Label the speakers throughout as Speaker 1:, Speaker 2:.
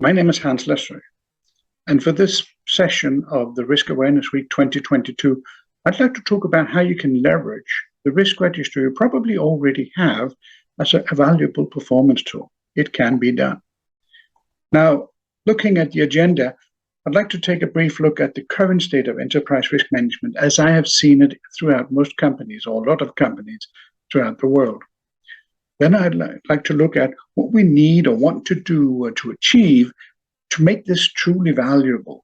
Speaker 1: My name is Hans Læssøe, and for this session of the Risk Awareness Week 2022, I'd like to talk about how you can leverage the risk register you probably already have as a valuable performance tool. It can be done. Now, looking at the agenda, I'd like to take a brief look at the current state of enterprise risk management as I have seen it throughout most companies, or a lot of companies throughout the world. Then I'd like to look at what we need or want to do or to achieve to make this truly valuable.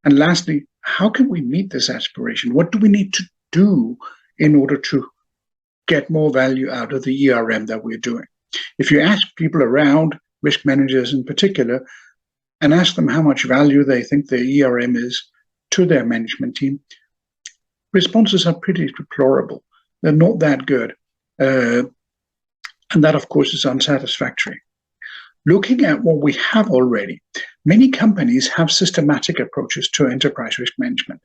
Speaker 1: And lastly, how can we meet this aspiration? What do we need to do in order to get more value out of the ERM that we're doing? If you ask people around, risk managers in particular, and ask them how much value they think the ERM is to their management team, responses are pretty deplorable. They're not that good. And that, of course, is unsatisfactory. Looking at what we have already, many companies have systematic approaches to enterprise risk management.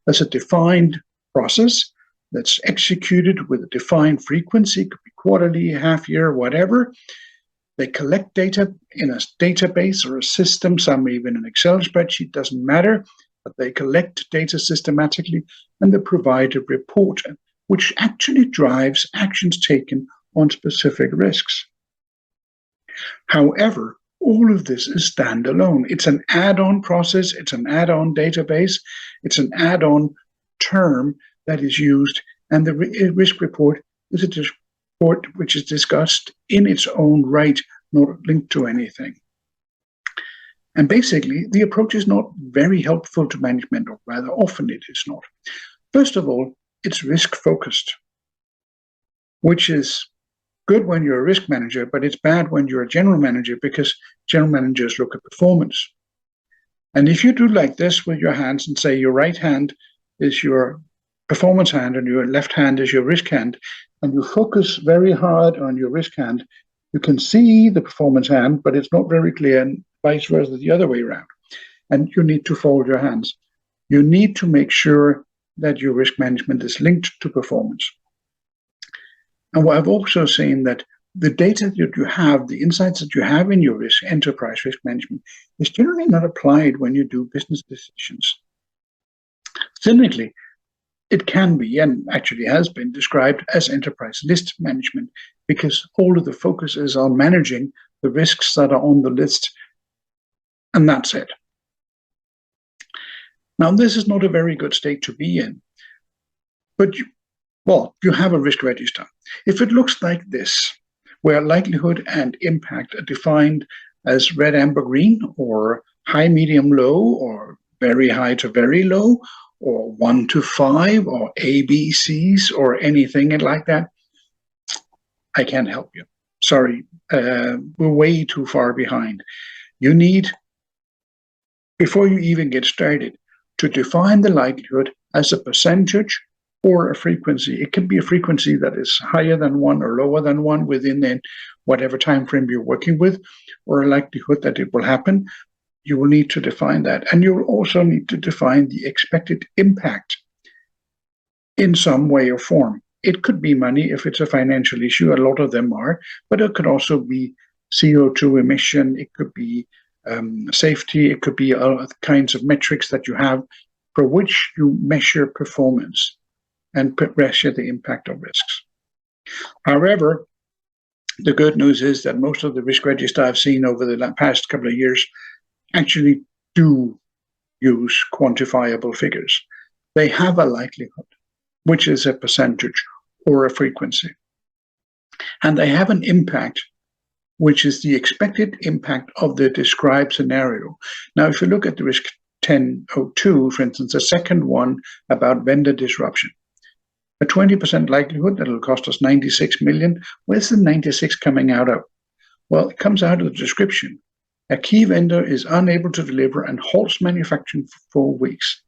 Speaker 1: There's a defined process that's executed with a defined frequency, could be quarterly, half year, whatever. They collect data in a database or a system, some even an Excel spreadsheet, doesn't matter, but they collect data systematically and they provide a report which actually drives actions taken on specific risks. However, all of this is standalone. It's an add-on process, it's an add-on database, it's an add-on term that is used, and the risk report is a report which is discussed in its own right, not linked to anything. And basically, the approach is not very helpful to management, or rather often it is not. First of all, it's risk-focused, which is good when you're a risk manager, but it's bad when you're a general manager, because general managers look at performance. And if you do like this with your hands and say your right hand is your performance hand and your left hand is your risk hand, and you focus very hard on your risk hand, you can see the performance hand, but it's not very clear, and vice versa the other way around. And you need to fold your hands. You need to make sure that your risk management is linked to performance. And what I've also seen that the data that you have, the insights that you have in your enterprise risk management is generally not applied when you do business decisions. Cynically, it can be, and actually has been described as enterprise list management, because all of the focus is on managing the risks that are on the list, and that's it. Now, this is not a very good state to be in, but you have a risk register. If it looks like this, where likelihood and impact are defined as red, amber, green, or high, medium, low, or very high to very low, or 1 to 5, or ABCs, or anything like that, I can't help you. Sorry, we're way too far behind. You need, before you even get started, to define the likelihood as a percentage or a frequency. It can be a frequency that is higher than 1 or lower than 1 within whatever time frame you're working with, or a likelihood that it will happen. You will need to define that. And you will also need to define the expected impact in some way or form. It could be money if it's a financial issue, a lot of them are, but it could also be CO2 emission, it could be safety, it could be other kinds of metrics that you have for which you measure performance and measure the impact of risks. However, the good news is that most of the risk register I've seen over the past couple of years actually do use quantifiable figures. They have a likelihood, which is a percentage or a frequency. And they have an impact, which is the expected impact of the described scenario. Now, if you look at the risk 1002, for instance, the second one about vendor disruption, a 20% likelihood that it'll cost us 96 million. Where's the 96 coming out of? Well, it comes out of the description. A key vendor is unable to deliver and halts manufacturing for 4 weeks.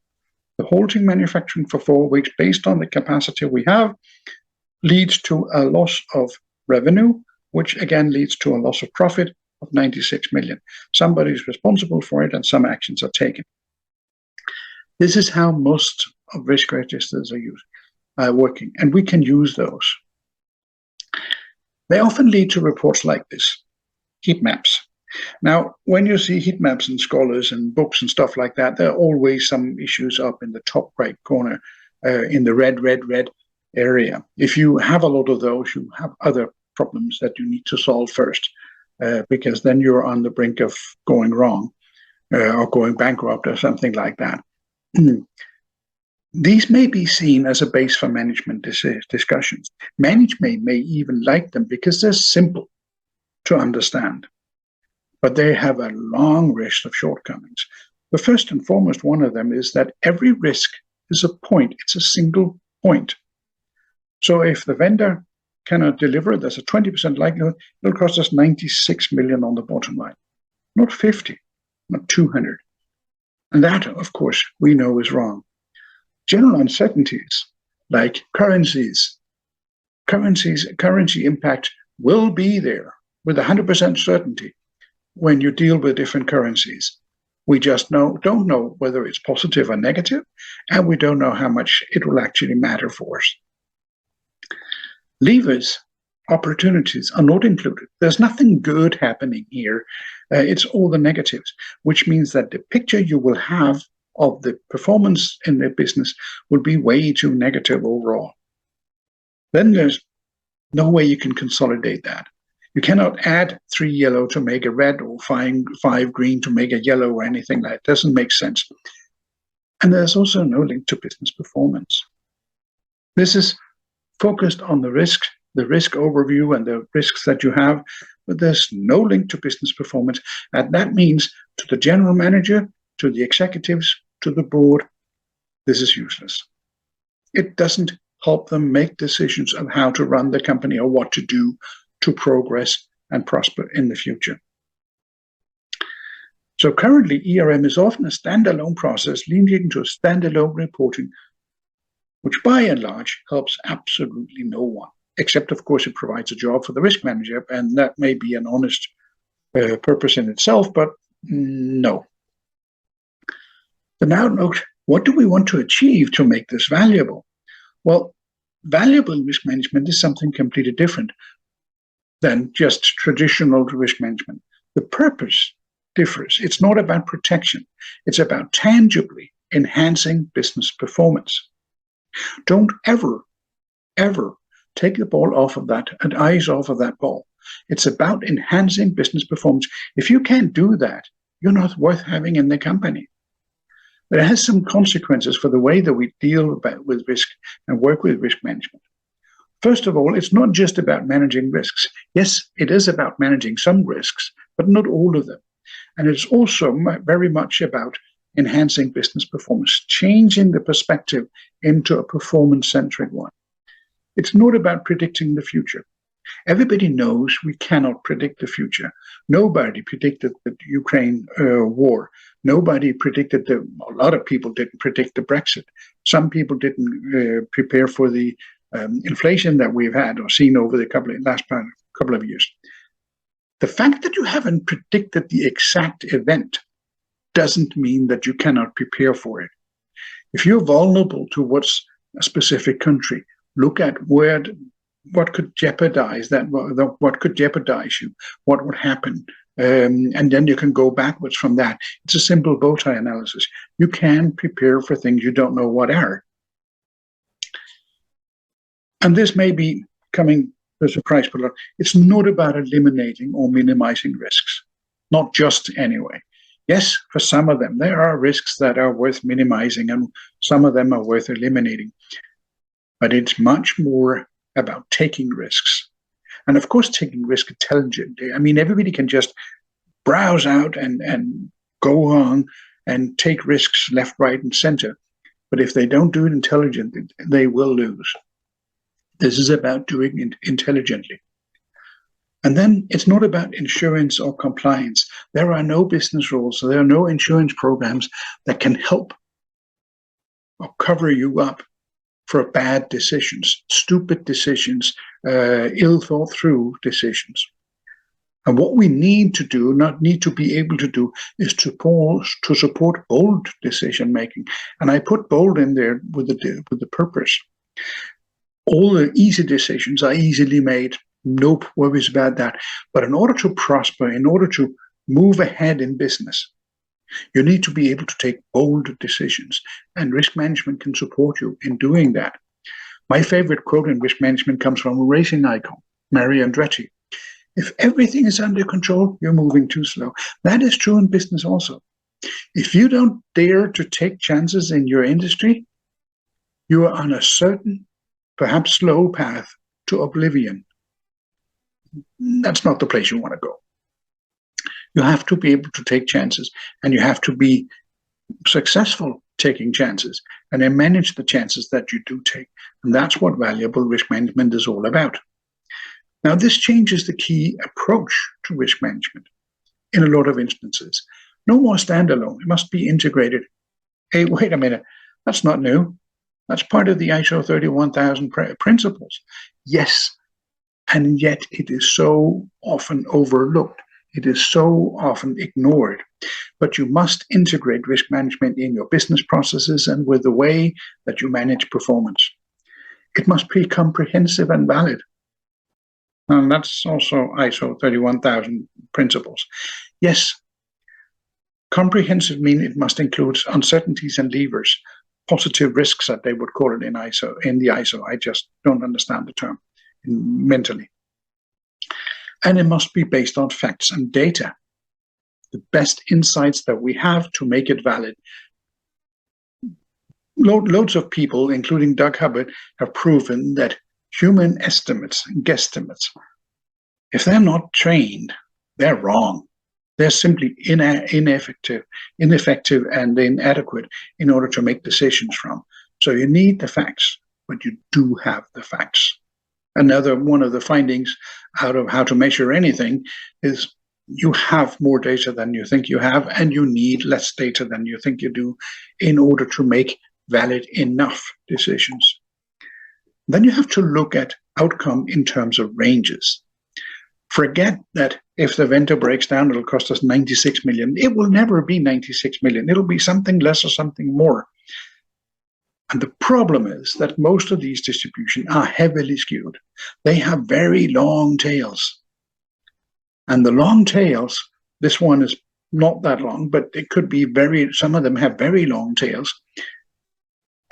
Speaker 1: The halting manufacturing for 4 weeks, based on the capacity we have, leads to a loss of revenue, which again leads to a loss of profit of 96 million. Somebody is responsible for it and some actions are taken. This is how most of risk registers are working, and we can use those. They often lead to reports like this, heat maps. Now, when you see heat maps and scholars and books and stuff like that, there are always some issues up in the top right corner, in the red area. If you have a lot of those, you have other problems that you need to solve first, because then you're on the brink of going wrong, or going bankrupt or something like that. These may be seen as a base for management discussions. Management may even like them because they're simple to understand, but they have a long list of shortcomings. The first and foremost one of them is that every risk is a point. It's a single point. So if the vendor cannot deliver, there's a 20% likelihood it'll cost us 96 million on the bottom line, not 50, not 200. And that, of course, we know is wrong. General uncertainties like currency impact will be there with 100% certainty when you deal with different currencies. We just don't know whether it's positive or negative, and we don't know how much it will actually matter for us. Levers, opportunities are not included. There's nothing good happening here. It's all the negatives, which means that the picture you will have of the performance in the business will be way too negative overall. Then there's no way you can consolidate that. You cannot add 3 yellow to make a red or 5 green to make a yellow or anything like that. It doesn't make sense. And there's also no link to business performance. This is focused on the risk overview and the risks that you have, but there's no link to business performance. And that means to the general manager, to the executives, to the board, this is useless. It doesn't help them make decisions of how to run the company or what to do to progress and prosper in the future. So currently, ERM is often a standalone process leading to a standalone reporting, which by and large helps absolutely no one, except, of course, it provides a job for the risk manager, and that may be an honest purpose in itself, but no. So now note, what do we want to achieve to make this valuable? Well, valuable risk management is something completely different than just traditional risk management. The purpose differs. It's not about protection. It's about tangibly enhancing business performance. Don't ever take the ball off of that and eyes off of that ball. It's about enhancing business performance. If you can't do that, you're not worth having in the company. But it has some consequences for the way that we deal with risk and work with risk management. First of all, it's not just about managing risks. Yes, it is about managing some risks, but not all of them. And it's also very much about enhancing business performance, changing the perspective into a performance-centric one. It's not about predicting the future. Everybody knows we cannot predict the future. Nobody predicted the Ukraine war. Nobody predicted a lot of people didn't predict the Brexit. Some people didn't prepare for the inflation that we've had or seen over the last couple of years. The fact that you haven't predicted the exact event doesn't mean that you cannot prepare for it. If you're vulnerable towards a specific country, look at what could jeopardize that, what could jeopardize you, what would happen, and then you can go backwards from that. It's a simple bow tie analysis. You can prepare for things you don't know what are. And this may be coming as a surprise, but it's not about eliminating or minimizing risks, not just anyway. Yes, for some of them, there are risks that are worth minimizing and some of them are worth eliminating. But it's much more about taking risks. And of course, taking risk intelligently. I mean, everybody can just browse out and go on and take risks left, right, and center. But if they don't do it intelligently, they will lose. This is about doing it intelligently. And then it's not about insurance or compliance. There are no business rules, so there are no insurance programs that can help or cover you up for bad decisions, stupid decisions, ill thought through decisions. And what we need to do, not need to be able to do, is to support bold decision making. And I put bold in there with the purpose. All the easy decisions are easily made. No worries about that. But in order to prosper, in order to move ahead in business. You need to be able to take bold decisions, and risk management can support you in doing that. My favorite quote in risk management comes from a racing icon, Mario Andretti. If everything is under control, you're moving too slow. That is true in business also. If you don't dare to take chances in your industry, you are on a certain, perhaps slow path to oblivion. That's not the place you want to go. You have to be able to take chances, and you have to be successful taking chances, and then manage the chances that you do take. And that's what valuable risk management is all about. Now, this changes the key approach to risk management in a lot of instances. No more standalone. It must be integrated. Hey, wait a minute. That's not new. That's part of the ISO 31000 principles. Yes, and yet it is so often overlooked. It is so often ignored. But you must integrate risk management in your business processes and with the way that you manage performance. It must be comprehensive and valid. And that's also ISO 31000 principles. Yes, comprehensive means it must include uncertainties and levers, positive risks that they would call it in the ISO. I just don't understand the term mentally. And it must be based on facts and data, the best insights that we have to make it valid. Loads of people, including Doug Hubbard, have proven that human estimates and guesstimates, if they're not trained, they're wrong. They're simply ineffective and inadequate in order to make decisions from. So you need the facts, but you do have the facts. Another one of the findings out of how to measure anything is you have more data than you think you have, and you need less data than you think you do in order to make valid enough decisions. Then you have to look at outcome in terms of ranges. Forget that if the vendor breaks down, it'll cost us 96 million. It will never be 96 million. It'll be something less or something more. And the problem is that most of these distributions are heavily skewed. They have very long tails. And the long tails, this one is not that long, but it could be some of them have very long tails.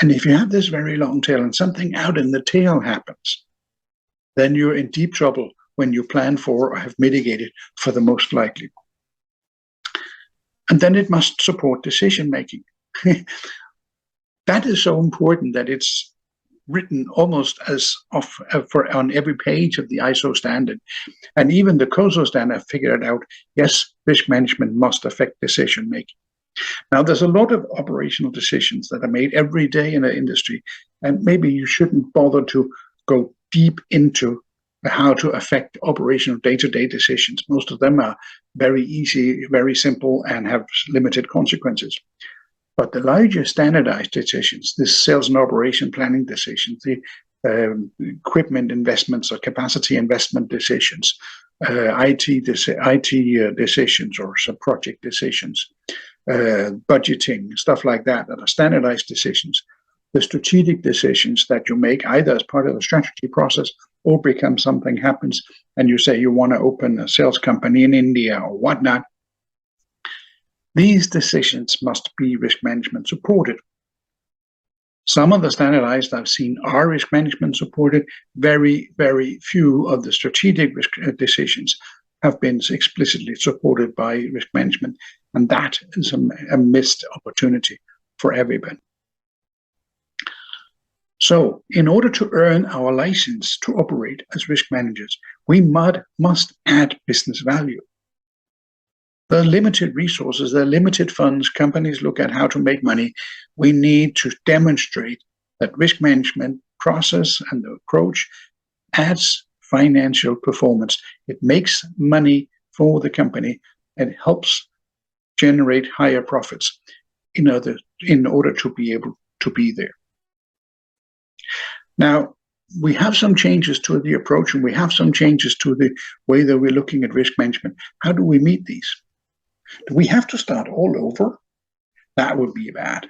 Speaker 1: And if you have this very long tail and something out in the tail happens, then you're in deep trouble when you plan for or have mitigated for the most likely. And then it must support decision making. That is so important that it's written almost as on every page of the ISO standard. And even the COSO standard figured out, yes, risk management must affect decision making. Now, there's a lot of operational decisions that are made every day in the industry, and maybe you shouldn't bother to go deep into how to affect operational day-to-day decisions. Most of them are very easy, very simple, and have limited consequences. But the larger standardized decisions, the sales and operation planning decisions, the equipment investments or capacity investment decisions, IT decisions or some project decisions, budgeting, stuff like that are standardized decisions. The strategic decisions that you make either as part of the strategy process or become something happens and you say you want to open a sales company in India or whatnot. These decisions must be risk management supported. Some of the standardized I've seen are risk management supported. Very, very few of the strategic risk decisions have been explicitly supported by risk management. And that is a missed opportunity for everybody. So in order to earn our license to operate as risk managers, we must add business value. There are limited resources, there are limited funds. Companies look at how to make money. We need to demonstrate that risk management process and the approach adds financial performance. It makes money for the company and helps generate higher profits in order to be able to be there. Now, we have some changes to the approach and we have some changes to the way that we're looking at risk management. How do we meet these? Do we have to start all over? That would be bad.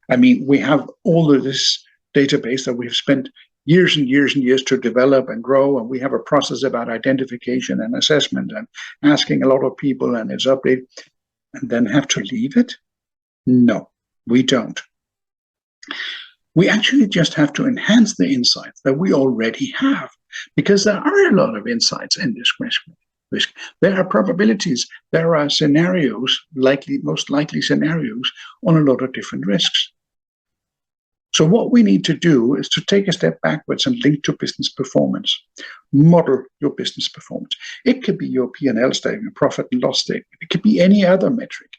Speaker 1: I mean, we have all of this database that we've spent years and years and years to develop and grow, and we have a process about identification and assessment and asking a lot of people, and it's updated, and then have to leave it? No, we don't. We actually just have to enhance the insights that we already have, because there are a lot of insights in this risk. There are probabilities, there are scenarios, most likely scenarios on a lot of different risks. So what we need to do is to take a step backwards and link to business performance. Model your business performance. It could be your P&L statement, profit and loss statement. It could be any other metric.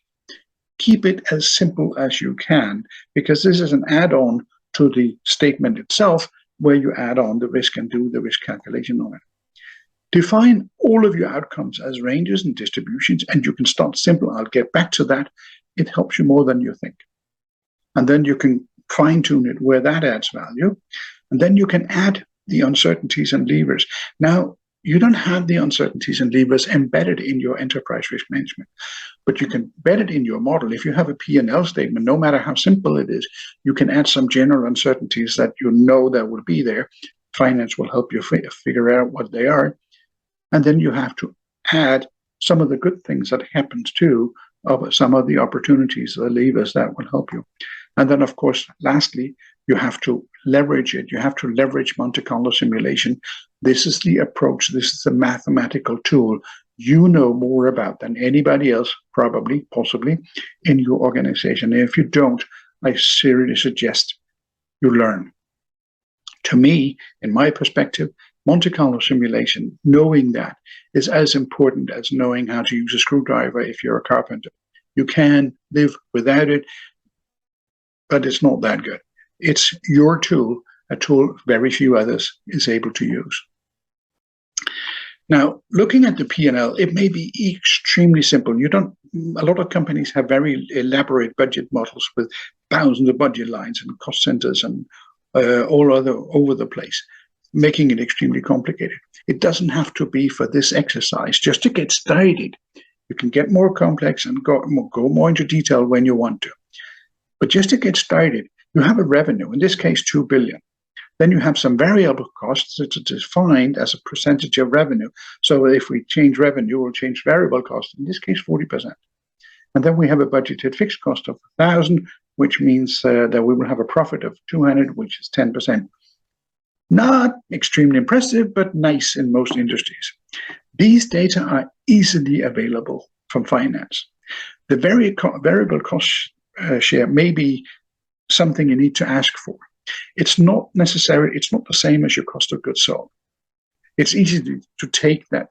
Speaker 1: Keep it as simple as you can, because this is an add-on to the statement itself, where you add on the risk and do the risk calculation on it. Define all of your outcomes as ranges and distributions, and you can start simple. I'll get back to that. It helps you more than you think. And then you can fine-tune it where that adds value. And then you can add the uncertainties and levers. Now, you don't have the uncertainties and levers embedded in your enterprise risk management, but you can embed it in your model. If you have a P&L statement, no matter how simple it is, you can add some general uncertainties that you know that will be there. Finance will help you figure out what they are. And then you have to add some of the good things that happens too, of some of the opportunities, the levers that will help you. And then, of course, lastly, you have to leverage it. You have to leverage monte-carlo simulation. This is the approach. This is the mathematical tool you know more about than anybody else, probably, possibly, in your organization. And if you don't, I seriously suggest you learn. To me, in my perspective, monte-carlo simulation, knowing that, is as important as knowing how to use a screwdriver if you're a carpenter. You can live without it, but it's not that good. It's your tool, a tool very few others is able to use. Now, looking at the P&L, it may be extremely simple. A lot of companies have very elaborate budget models with thousands of budget lines and cost centers and all over the place, making it extremely complicated. It doesn't have to be for this exercise. Just to get started, you can get more complex and go more into detail when you want to. But just to get started, you have a revenue, in this case, 2 billion. Then you have some variable costs that are defined as a percentage of revenue. So if we change revenue, we'll change variable cost, in this case, 40%. And then we have a budgeted fixed cost of 1,000, which means that we will have a profit of 200, which is 10%. Not extremely impressive, but nice in most industries. These data are easily available from finance. The variable cost share may be something you need to ask for. It's not necessary. It's not the same as your cost of goods sold. It's easy to take that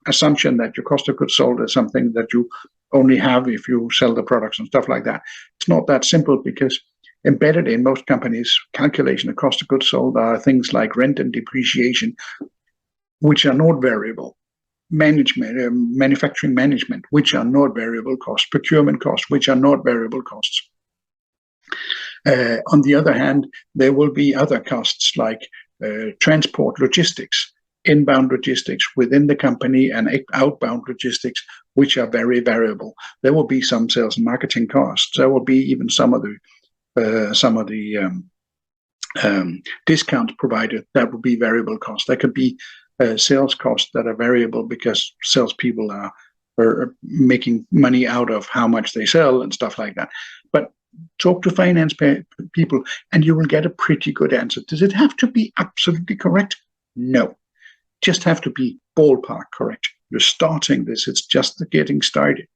Speaker 1: assumption that your cost of goods sold is something that you only have if you sell the products and stuff like that. It's not that simple, because embedded in most companies' calculation of cost of goods sold are things like rent and depreciation, which are not variable. Manufacturing management, which are not variable costs, procurement costs, which are not variable costs. On the other hand, there will be other costs like transport, logistics, inbound logistics within the company, and outbound logistics, which are very variable. There will be some sales and marketing costs. There will be even some of the discounts provided that will be variable costs. There could be sales costs that are variable because salespeople are making money out of how much they sell and stuff like that. But talk to finance people and you will get a pretty good answer. Does it have to be absolutely correct? No. Just have to be ballpark correct. You're starting this. It's just getting started.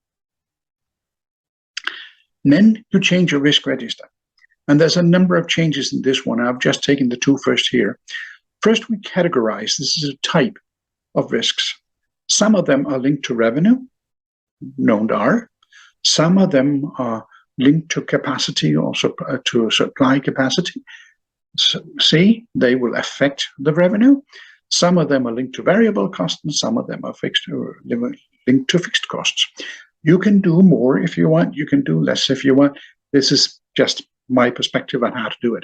Speaker 1: And then you change your risk register. And there's a number of changes in this one. I've just taken the two first here. First, we categorize. This is a type of risks. Some of them are linked to revenue, known R. Some of them are linked to capacity, also to supply capacity. C, they will affect the revenue. Some of them are linked to variable costs, and some of them are linked to fixed costs. You can do more if you want. You can do less if you want. This is just my perspective on how to do it.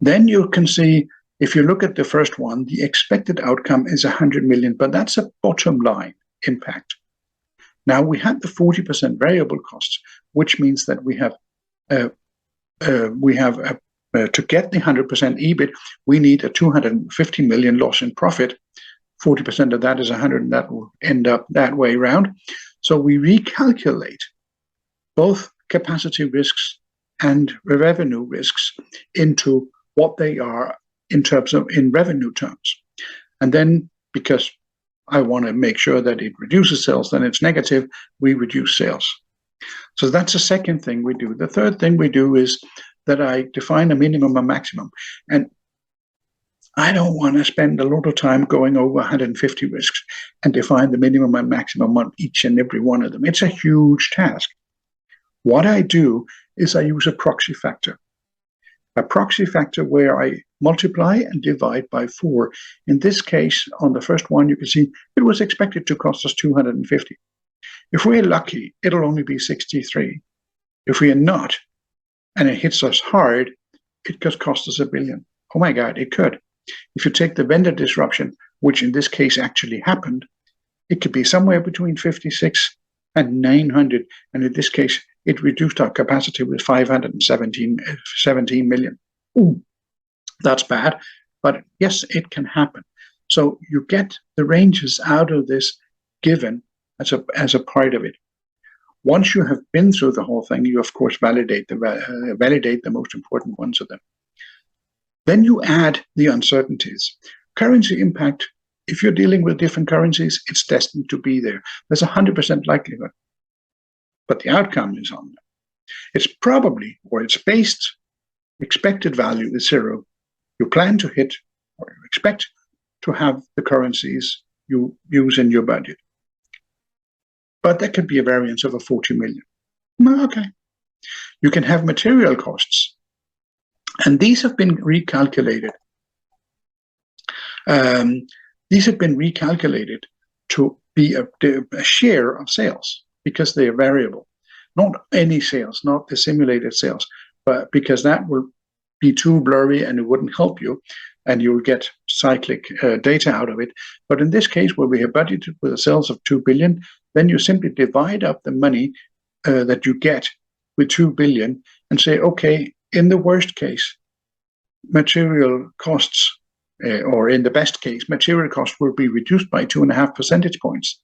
Speaker 1: Then you can see, if you look at the first one, the expected outcome is 100 million, but that's a bottom line impact. Now we had the 40% variable costs, which means that we have to get the 100% EBIT, we need a 250 million loss in profit. 40% of that is 100, and that will end up that way around. So we recalculate both capacity risks and revenue risks into what they are in revenue terms. And then, because I want to make sure that it reduces sales, then it's negative, we reduce sales. So that's the second thing we do. The third thing we do is that I define a minimum and maximum. And I don't want to spend a lot of time going over 150 risks and define the minimum and maximum on each and every one of them. It's a huge task. What I do is I use a proxy factor. A proxy factor where I multiply and divide by 4. In this case, on the first one, you can see it was expected to cost us 250. If we're lucky, it'll only be 63. If we are not, and it hits us hard, it could cost us 1 billion. Oh my God, it could. If you take the vendor disruption, which in this case actually happened, it could be somewhere between 56 and 900. And in this case, it reduced our capacity with 517 million. Ooh, that's bad. But yes, it can happen. So you get the ranges out of this given as a part of it. Once you have been through the whole thing, you of course validate the most important ones of them. Then you add the uncertainties. Currency impact, if you're dealing with different currencies, it's destined to be there. There's 100% likelihood. But the outcome is on there. It's probably, or it's based, expected value is 0. You plan to hit, or you expect to have the currencies you use in your budget. But that could be a variance of 40 million. Okay. You can have material costs. And these have been recalculated. These have been recalculated to be a share of sales because they are variable. Not any sales, not the simulated sales, but because that will be too blurry and it wouldn't help you and you'll get cyclic data out of it. But in this case, where we have budgeted with a sales of 2 billion, then you simply divide up the money that you get with 2 billion and say, okay, in the worst case, material costs, or in the best case, material costs will be reduced by 2.5 percentage points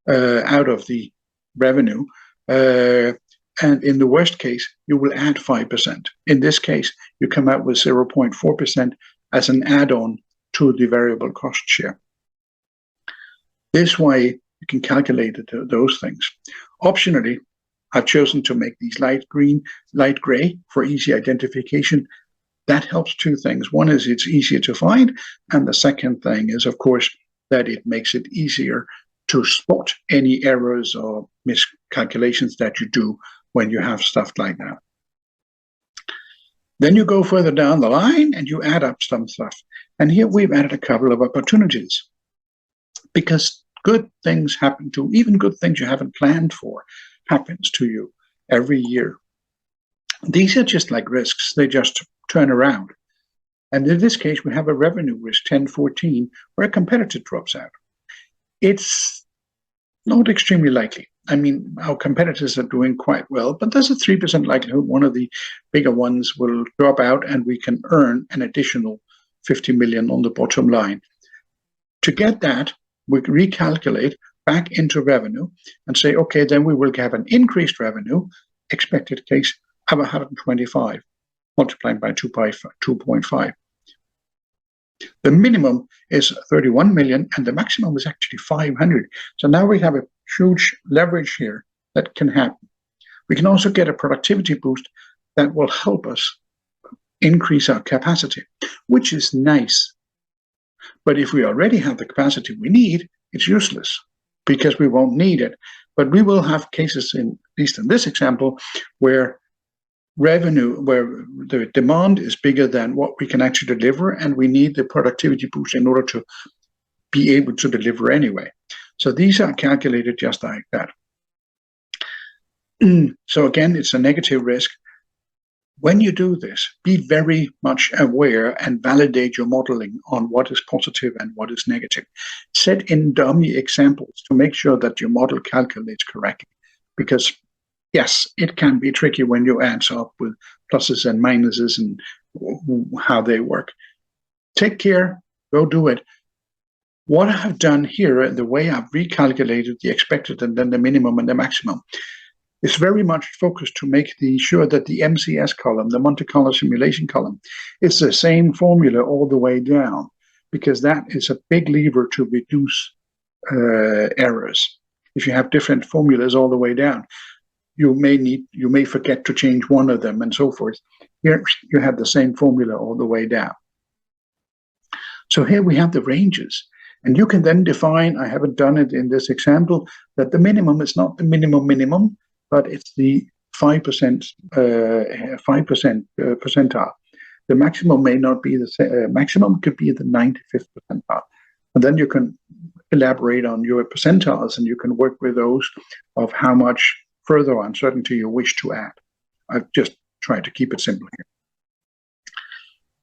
Speaker 1: out of the revenue. And in the worst case, you will add 5%. In this case, you come out with 0.4% as an add-on to the variable cost share. This way, you can calculate those things. Optionally, I've chosen to make these light green, light gray for easy identification. That helps two things. One is it's easier to find, and the second thing is, of course, that it makes it easier to spot any errors or miscalculations that you do when you have stuff like that. Then you go further down the line and you add up some stuff. And here we've added a couple of opportunities because good things happen to, even good things you haven't planned for, happens to you every year. These are just like risks. They just turn around. And in this case, we have a revenue risk 1014 where a competitor drops out. It's not extremely likely. I mean, our competitors are doing quite well, but there's a 3% likelihood one of the bigger ones will drop out and we can earn an additional 50 million on the bottom line. To get that, we recalculate back into revenue and say, okay, then we will have an increased revenue, expected case of 125, multiplying by 2.5. The minimum is 31 million and the maximum is actually 500. So now we have a huge leverage here that can happen. We can also get a productivity boost that will help us increase our capacity, which is nice. But if we already have the capacity we need, it's useless because we won't need it. But we will have cases, at least in this example, where the demand is bigger than what we can actually deliver, and we need the productivity boost in order to be able to deliver anyway. So these are calculated just like that. So again, it's a negative risk. When you do this, be very much aware and validate your modeling on what is positive and what is negative. Set in dummy examples to make sure that your model calculates correctly, because yes, it can be tricky when you add up with pluses and minuses and how they work. Take care, go do it. What I have done here, the way I've recalculated the expected and then the minimum and the maximum, is very much focused to make sure that the MCS column, the Monte-Carlo simulation column, is the same formula all the way down, because that is a big lever to reduce errors. If you have different formulas all the way down, you may forget to change one of them and so forth. Here you have the same formula all the way down. So here we have the ranges. And you can then define, I haven't done it in this example, that the minimum is not the minimum, but it's the 5% percentile. The maximum may not be the maximum, could be the 95th percentile. And then you can elaborate on your percentiles and you can work with those of how much further uncertainty you wish to add. I've just tried to keep it simple here.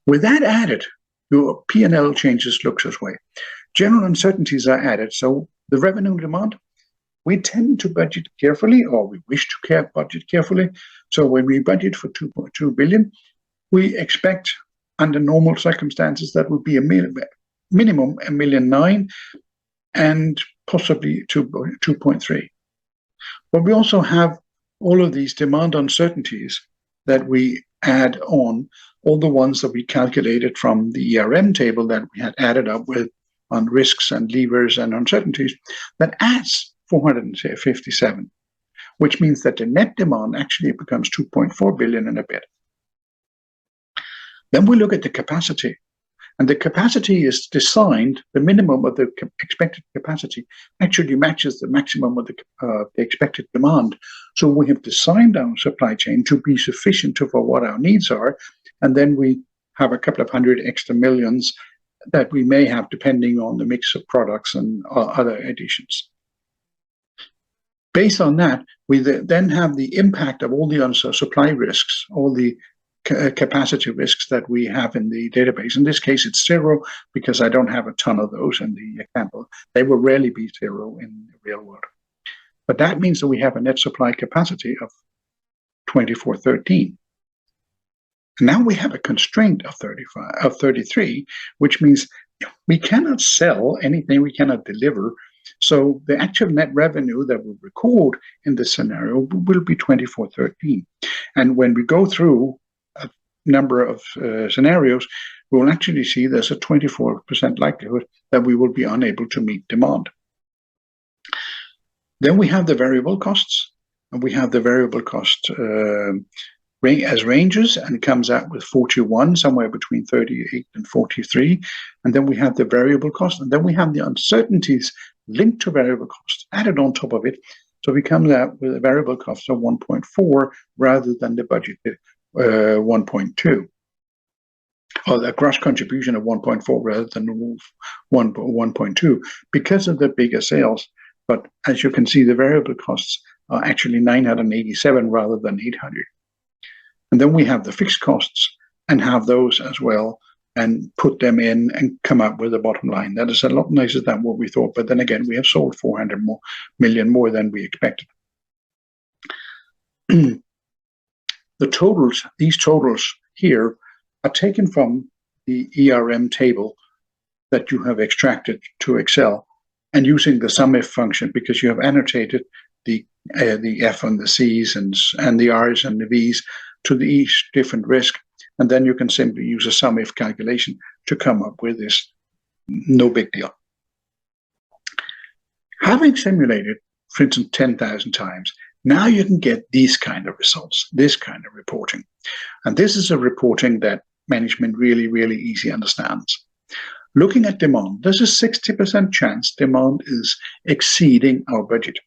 Speaker 1: With that added, your P&L changes looks this way. General uncertainties are added. So the revenue demand, we tend to budget carefully, or we wish to budget carefully. So when we budget for 2.2 billion, we expect under normal circumstances that would be a minimum 1.9 million and possibly 2.3. But we also have all of these demand uncertainties that we add on, all the ones that we calculated from the ERM table that we had added up with on risks and levers and uncertainties, that adds 457, which means that the net demand actually becomes 2.4 billion and a bit. Then we look at the capacity, and the capacity is designed, the minimum of the expected capacity actually matches the maximum of the expected demand. So we have designed our supply chain to be sufficient for what our needs are, and then we have a couple of hundred extra millions that we may have depending on the mix of products and other additions. Based on that, we then have the impact of all the supply risks, all the capacity risks that we have in the database. In this case, it's 0 because I don't have a ton of those in the example. They will rarely be 0 in the real world. But that means that we have a net supply capacity of 2413. Now we have a constraint of 33, which means we cannot sell anything we cannot deliver. So the actual net revenue that we record in this scenario will be 2413. And when we go through a number of scenarios, we will actually see there's a 24% likelihood that we will be unable to meet demand. Then we have the variable costs, and we have the variable cost as ranges, and it comes out with 41, somewhere between 38 and 43. And then we have the variable cost, and then we have the uncertainties linked to variable costs added on top of it. So we come out with a variable cost of 1.4 rather than the budgeted 1.2. Or the gross contribution of 1.4 rather than 1.2 because of the bigger sales. But as you can see, the variable costs are actually 987 rather than 800. And then we have the fixed costs and have those as well and put them in and come up with a bottom line. That is a lot nicer than what we thought. But then again, we have sold 400 million more than we expected. The totals, these totals here are taken from the ERM table that you have extracted to Excel and using the SUMIF function because you have annotated the F and the C's and the R's and the V's to each different risk, and then you can simply use a SUMIF calculation to come up with this. No big deal. Having simulated, for instance, 10,000 times, now you can get these kind of results, this kind of reporting. And this is a reporting that management really, really easy understands. Looking at demand, there's a 60% chance demand is exceeding our budget.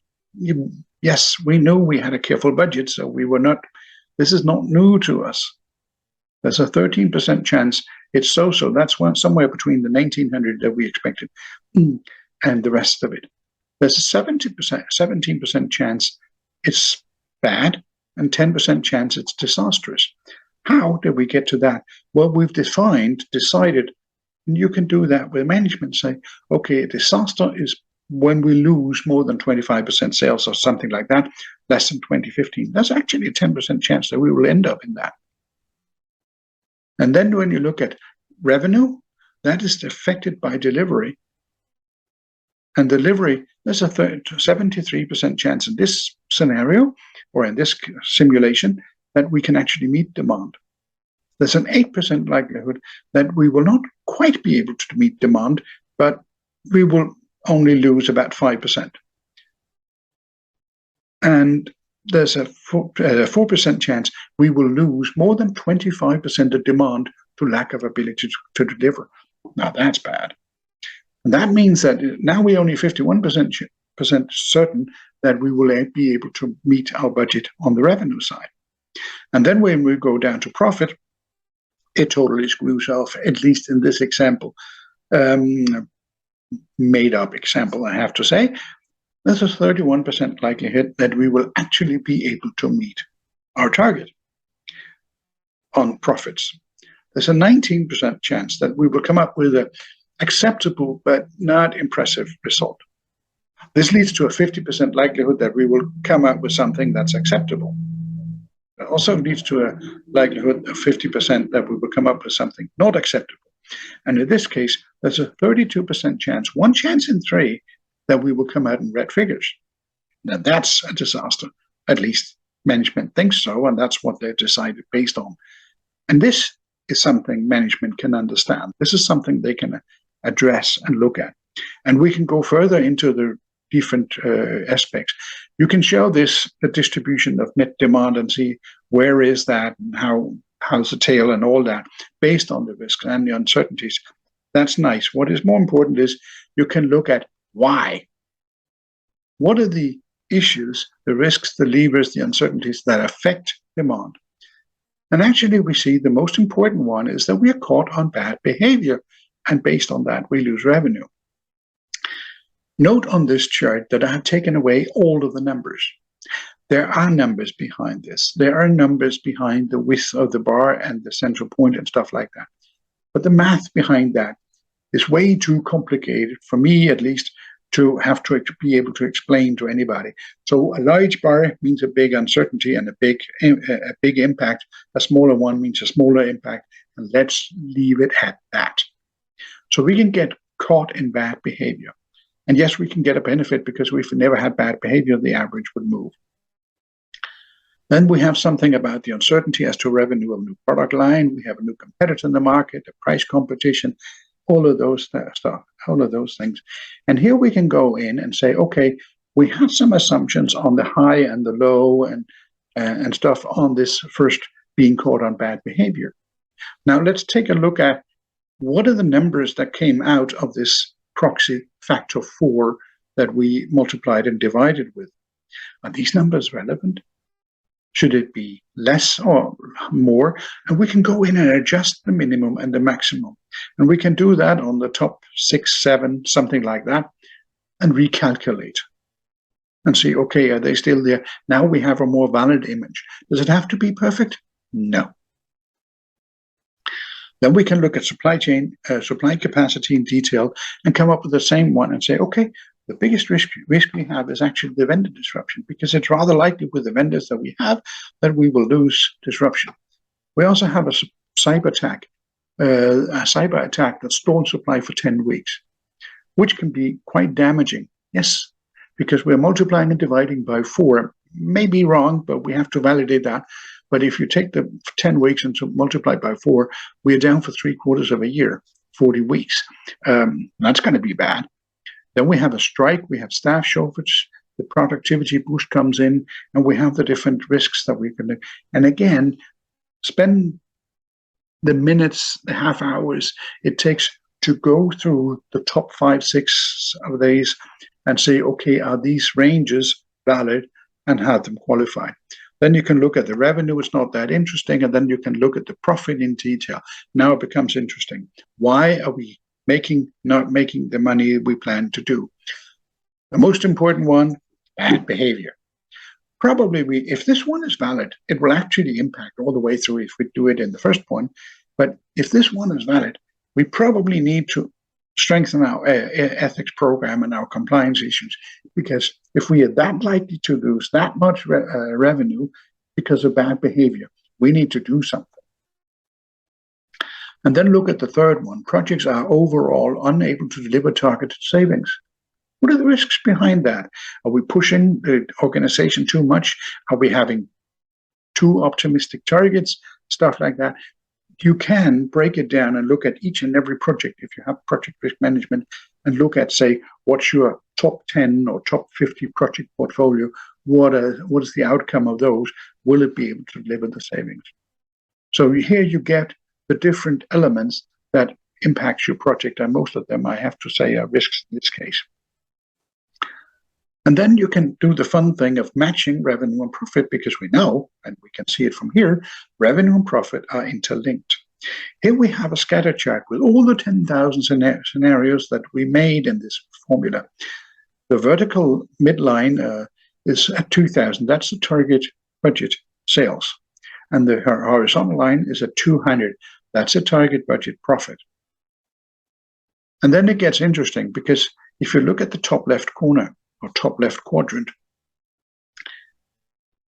Speaker 1: Yes, we know we had a careful budget, so we were not. This is not new to us. There's a 13% chance it's so-so. That's somewhere between the 1900 that we expected and the rest of it. There's a 17% chance it's bad and 10% chance it's disastrous. How did we get to that? Well, we've decided, and you can do that with management, say, okay, a disaster is when we lose more than 25% sales or something like that, less than 2015, that's actually a 10% chance that we will end up in that. And then when you look at revenue, that is affected by delivery. And delivery, there's a 73% chance in this scenario, or in this simulation, that we can actually meet demand. There's an 8% likelihood that we will not quite be able to meet demand, but we will only lose about 5%. And there's a 4% chance we will lose more than 25% of demand to lack of ability to deliver. Now that's bad. And that means that now we're only 51% certain that we will be able to meet our budget on the revenue side. And then when we go down to profit, it totally screws off, at least in this example. Made up example, I have to say. There's a 31% likelihood that we will actually be able to meet our target on profits. There's a 19% chance that we will come up with an acceptable but not impressive result. This leads to a 50% likelihood that we will come up with something that's acceptable. It also leads to a likelihood of 50% that we will come up with something not acceptable. And in this case, there's a 32% chance, 1 chance in 3, that we will come out in red figures. Now that's a disaster. At least management thinks so, and that's what they've decided based on. And this is something management can understand. This is something they can address and look at. And we can go further into the different aspects. You can show this, the distribution of net demand, and see where is that and how's the tail and all that, based on the risks and the uncertainties. That's nice. What is more important is you can look at why. What are the issues, the risks, the levers, the uncertainties that affect demand? And actually we see the most important one is that we are caught on bad behavior, and based on that we lose revenue. Note on this chart that I have taken away all of the numbers. There are numbers behind this. There are numbers behind the width of the bar and the central point and stuff like that. But the math behind that is way too complicated, for me at least, to have to be able to explain to anybody. So a large bar means a big uncertainty and a big impact. A smaller one means a smaller impact. And let's leave it at that. So we can get caught in bad behavior. And yes, we can get a benefit because we've never had bad behavior, the average would move. Then we have something about the uncertainty as to revenue of a new product line. We have a new competitor in the market, the price competition, all of those stuff, all of those things. And here we can go in and say, okay, we have some assumptions on the high and the low and stuff on this first being caught on bad behavior. Now let's take a look at what are the numbers that came out of this proxy factor 4 that we multiplied and divided with. Are these numbers relevant? Should it be less or more? And we can go in and adjust the minimum and the maximum. And we can do that on the top 6, 7, something like that, and recalculate and see, okay, are they still there? Now we have a more valid image. Does it have to be perfect? No. Then we can look at supply chain, supply capacity in detail and come up with the same one and say, okay, the biggest risk we have is actually the vendor disruption, because it's rather likely with the vendors that we have that we will lose disruption. We also have a cyber attack that stalls supply for 10 weeks, which can be quite damaging. Yes, because we're multiplying and dividing by 4. May be wrong, but we have to validate that. But if you take the 10 weeks and multiply by 4, we're down for 3/4 of a year, 40 weeks. That's going to be bad. Then we have a strike, we have staff shortage, the productivity boost comes in, and we have the different risks that we can do. And again, spend the minutes, the half hours it takes to go through the top 5, 6 of these and say, okay, are these ranges valid, and have them qualified. Then you can look at the revenue, it's not that interesting, and then you can look at the profit in detail. Now it becomes interesting. Why are we not making the money we plan to do? The most important one, bad behavior. Probably if this one is valid, it will actually impact all the way through if we do it in the first point. But if this one is valid, we probably need to strengthen our ethics program and our compliance issues. Because if we are that likely to lose that much revenue because of bad behavior, we need to do something. And then look at the third one. Projects are overall unable to deliver targeted savings. What are the risks behind that? Are we pushing the organization too much? Are we having too optimistic targets? Stuff like that. You can break it down and look at each and every project if you have project risk management and look at, say, what's your top 10 or top 50 project portfolio? What is the outcome of those? Will it be able to deliver the savings? So here you get the different elements that impact your project, and most of them, I have to say, are risks in this case. And then you can do the fun thing of matching revenue and profit, because we know, and we can see it from here, revenue and profit are interlinked. Here we have a scatter chart with all the 10,000 scenarios that we made in this formula. The vertical midline is at 2,000. That's the target budget sales. And the horizontal line is at 200. That's a target budget profit. And then it gets interesting, because if you look at the top left corner or top left quadrant,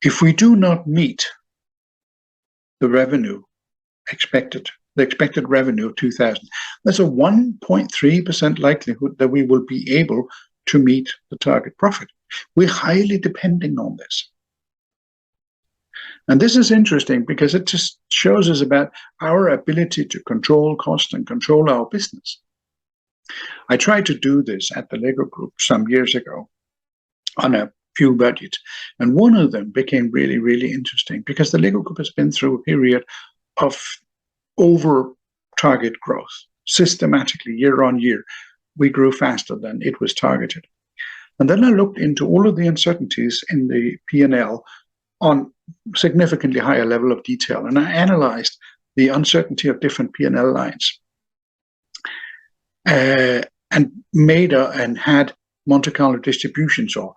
Speaker 1: if we do not meet the revenue expected, the expected revenue of 2,000, there's a 1.3% likelihood that we will be able to meet the target profit. We're highly depending on this. And this is interesting because it just shows us about our ability to control cost and control our business. I tried to do this at the Lego Group some years ago on a few budgets. And one of them became really, really interesting because the Lego Group has been through a period of over target growth. Systematically, year on year, we grew faster than it was targeted. And then I looked into all of the uncertainties in the P&L on significantly higher level of detail. And I analyzed the uncertainty of different P&L lines and and had monte-carlo distributions or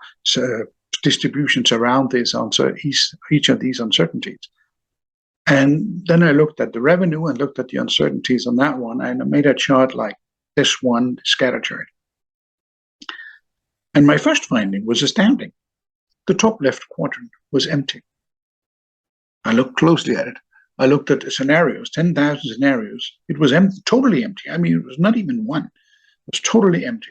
Speaker 1: distributions around this each of these uncertainties. And then I looked at the revenue and looked at the uncertainties on that one, and I made a chart like this one, scatter chart. And my first finding was astounding. The top left quadrant was empty. I looked closely at it. I looked at the scenarios, 10,000 scenarios. It was empty, totally empty. I mean, it was not even one. It was totally empty.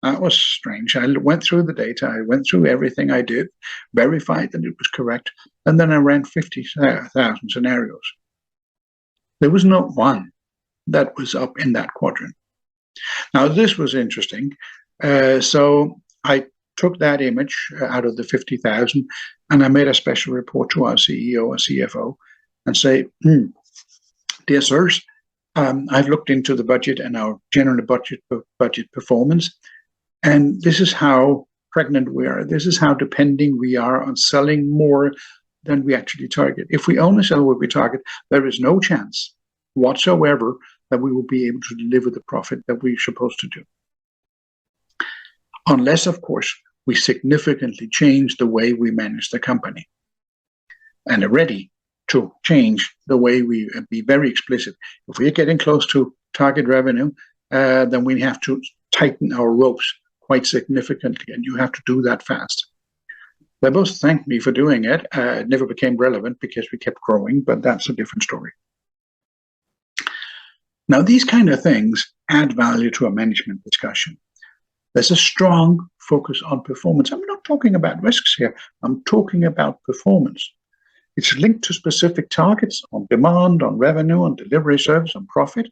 Speaker 1: That was strange. I went through the data. I went through everything I did, verified that it was correct, and then I ran 50,000 scenarios. There was not one that was up in that quadrant. Now, this was interesting. So I took that image out of the 50,000 and I made a special report to our CEO or CFO and say, dear sirs, I've looked into the budget and our general budget performance, and this is how pregnant we are. This is how depending we are on selling more than we actually target. If we only sell what we target, there is no chance whatsoever that we will be able to deliver the profit that we're supposed to do. Unless, of course, we significantly change the way we manage the company and are ready to change the way we be very explicit. If we're getting close to target revenue, then we have to tighten our ropes quite significantly, and you have to do that fast. They both thanked me for doing it. It never became relevant because we kept growing, but that's a different story. Now, these kind of things add value to a management discussion. There's a strong focus on performance. I'm not talking about risks here. I'm talking about performance. It's linked to specific targets on demand, on revenue, on delivery service, on profit.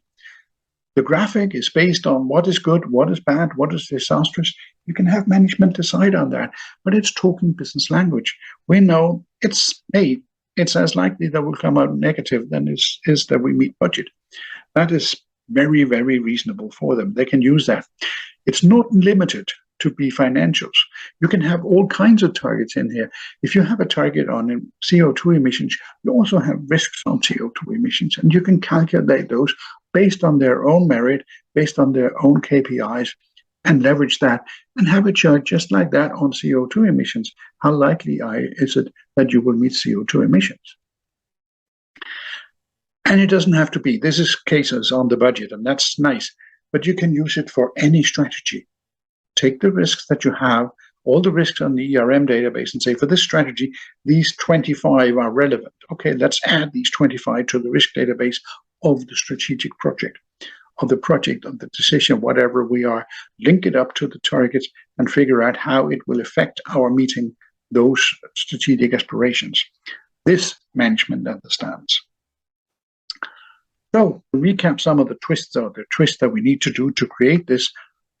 Speaker 1: The graphic is based on what is good, what is bad, what is disastrous. You can have management decide on that, but it's talking business language. We know it's as likely that will come out negative than it is that we meet budget. That is very, very reasonable for them. They can use that. It's not limited to be financials. You can have all kinds of targets in here. If you have a target on CO2 emissions, you also have risks on CO2 emissions, and you can calculate those based on their own merit, based on their own KPIs, and leverage that and have a chart just like that on CO2 emissions. How likely is it that you will meet CO2 emissions? And it doesn't have to be. This is cases on the budget, and that's nice. but you can use it for any strategy. Take the risks that you have, all the risks on the ERM database, and say, for this strategy, these 25 are relevant. Okay, let's add these 25 to the risk database of the strategic project, of the decision, whatever we are, link it up to the targets and figure out how it will affect our meeting those strategic aspirations. This management understands. So, to recap some of the twists that we need to do to create this.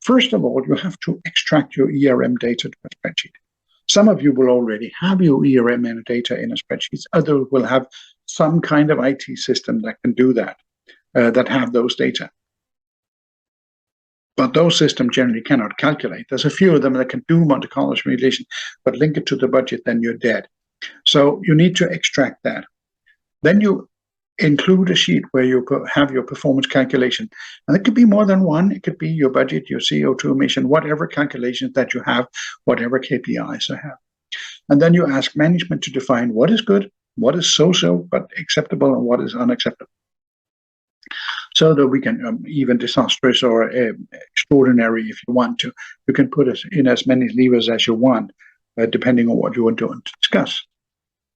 Speaker 1: First of all, you have to extract your ERM data to a spreadsheet. Some of you will already have your ERM data in a spreadsheet. Others will have some kind of IT system that can do that, that have those data. But those systems generally cannot calculate. There's a few of them that can do monte-carlo simulation, but link it to the budget, then you're dead. So you need to extract that. Then you include a sheet where you have your performance calculation. And it could be more than one. It could be your budget, your CO2 emission, whatever calculations that you have, whatever KPIs you have. And then you ask management to define what is good, what is so-so, but acceptable, and what is unacceptable. So that we can, even disastrous or extraordinary if you want to, you can put it in as many levers as you want, depending on what you are doing to discuss.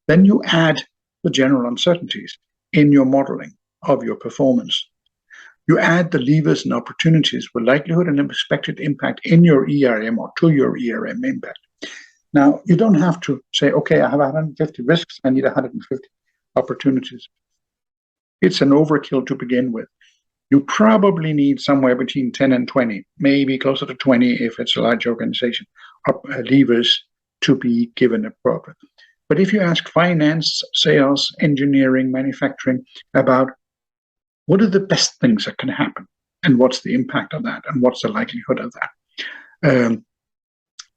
Speaker 1: Then you add the general uncertainties in your modeling of your performance. You add the levers and opportunities with likelihood and expected impact in your ERM or to your ERM impact. Now, you don't have to say, okay, I have 150 risks, I need 150 opportunities. It's an overkill to begin with. You probably need somewhere between 10 and 20, maybe closer to 20 if it's a large organization, levers to be given appropriate. But if you ask finance, sales, engineering, manufacturing about what are the best things that can happen and what's the impact of that and what's the likelihood of that,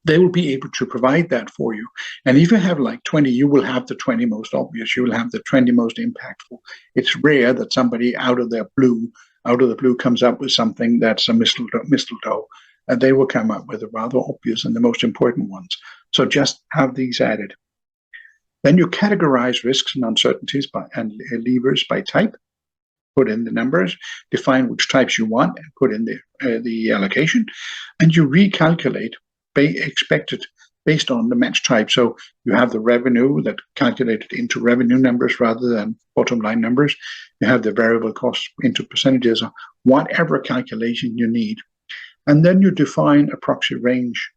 Speaker 1: they will be able to provide that for you. And if you have like 20, you will have the 20 most obvious. You will have the 20 most impactful. It's rare that somebody out of the blue comes up with something that's a mistletoe. And they will come up with the rather obvious and the most important ones. So just have these added. Then you categorize risks and uncertainties and levers by type. Put in the numbers, define which types you want, and put in the allocation. And you recalculate expected based on the match type. So you have the revenue that calculated into revenue numbers rather than bottom line numbers. You have the variable costs into percentages, or whatever calculation you need. And then you define a proxy range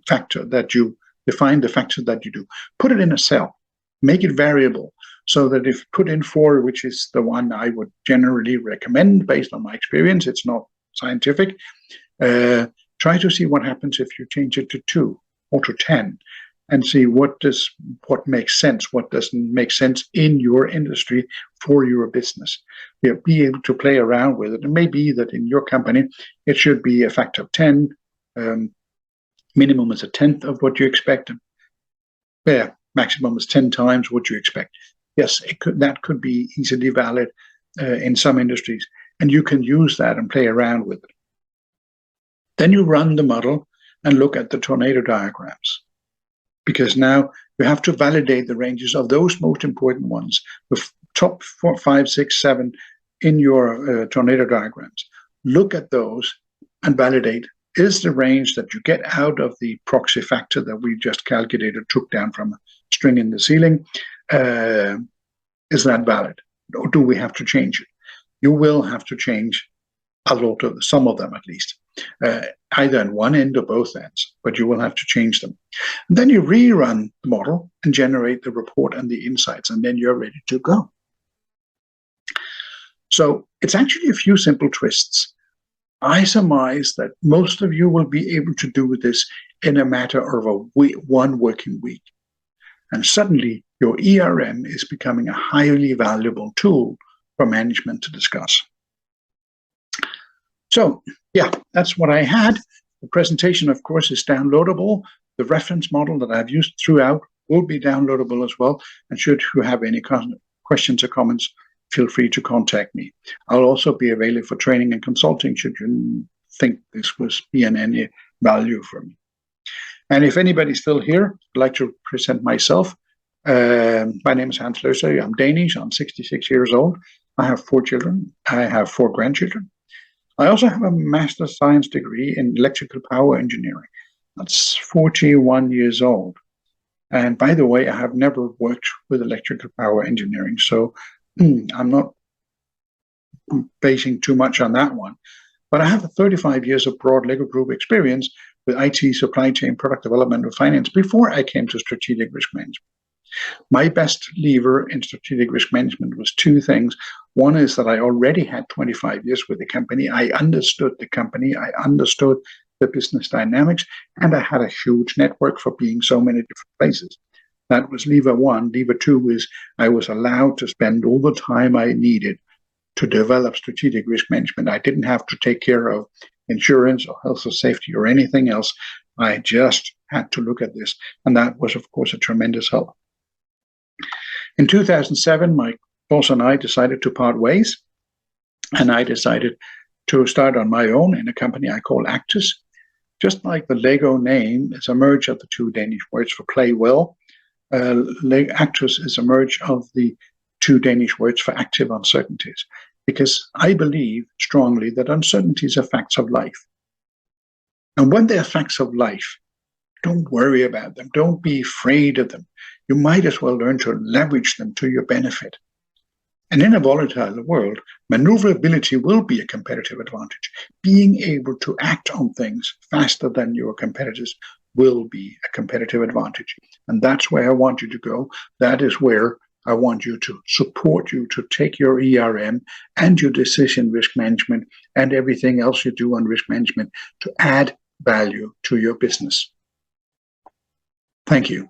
Speaker 1: factor that you define the factors that you do. Put it in a cell, make it variable, so that if put in 4, which is the one I would generally recommend based on my experience, it's not scientific, try to see what happens if you change it to 2 or to 10 and see what makes sense, what doesn't make sense in your industry for your business. Be able to play around with it. It may be that in your company, it should be a factor of 10, minimum is 1/10 of what you expect. Maximum is 10 times what you expect. Yes, that could be easily valid in some industries, and you can use that and play around with it. Then you run the model and look at the tornado diagrams, because now you have to validate the ranges of those most important ones, the top 4, 5, 6, 7 in your tornado diagrams. Look at those and validate. Is the range that you get out of the proxy factor that we just calculated, took down from a string in the ceiling, is that valid? Or do we have to change it? You will have to change a lot of some of them at least, either in one end or both ends, but you will have to change them. And then you rerun the model and generate the report and the insights, and then you're ready to go. So it's actually a few simple twists. I surmise that most of you will be able to do this in a matter of one working week. And suddenly your ERM is becoming a highly valuable tool for management to discuss. So yeah, that's what I had. The presentation, of course, is downloadable. The reference model that I've used throughout will be downloadable as well. And should you have any questions or comments, feel free to contact me. I'll also be available for training and consulting should you think this was beyond any value for me. And if anybody's still here, I'd like to present myself. My name is Hans Læssøe. I'm Danish. I'm 66 years old. I have 4 children. I have 4 grandchildren. I also have a master's science degree in electrical power engineering. That's 41 years old. And by the way, I have never worked with electrical power engineering, so I'm not basing too much on that one. But I have 35 years of broad Lego Group experience with IT, supply chain, product development, and finance before I came to strategic risk management. My best lever in strategic risk management was two things. One is that I already had 25 years with the company. I understood the company. I understood the business dynamics, and I had a huge network for being so many different places. That was lever one. Lever two is I was allowed to spend all the time I needed to develop strategic risk management. I didn't have to take care of insurance or health or safety or anything else. I just had to look at this. And that was, of course, a tremendous help. In 2007, my boss and I decided to part ways, and I decided to start on my own in a company I call Actus. Just like the Lego name is a merge of the two Danish words for play well, Actus is a merge of the two Danish words for active uncertainties, because I believe strongly that uncertainties are facts of life. And when they're facts of life, don't worry about them. Don't be afraid of them. You might as well learn to leverage them to your benefit. And in a volatile world, maneuverability will be a competitive advantage. Being able to act on things faster than your competitors will be a competitive advantage. And that's where I want you to go. That is where I want you to support you to take your ERM and your decision risk management and everything else you do on risk management to add value to your business. Thank you.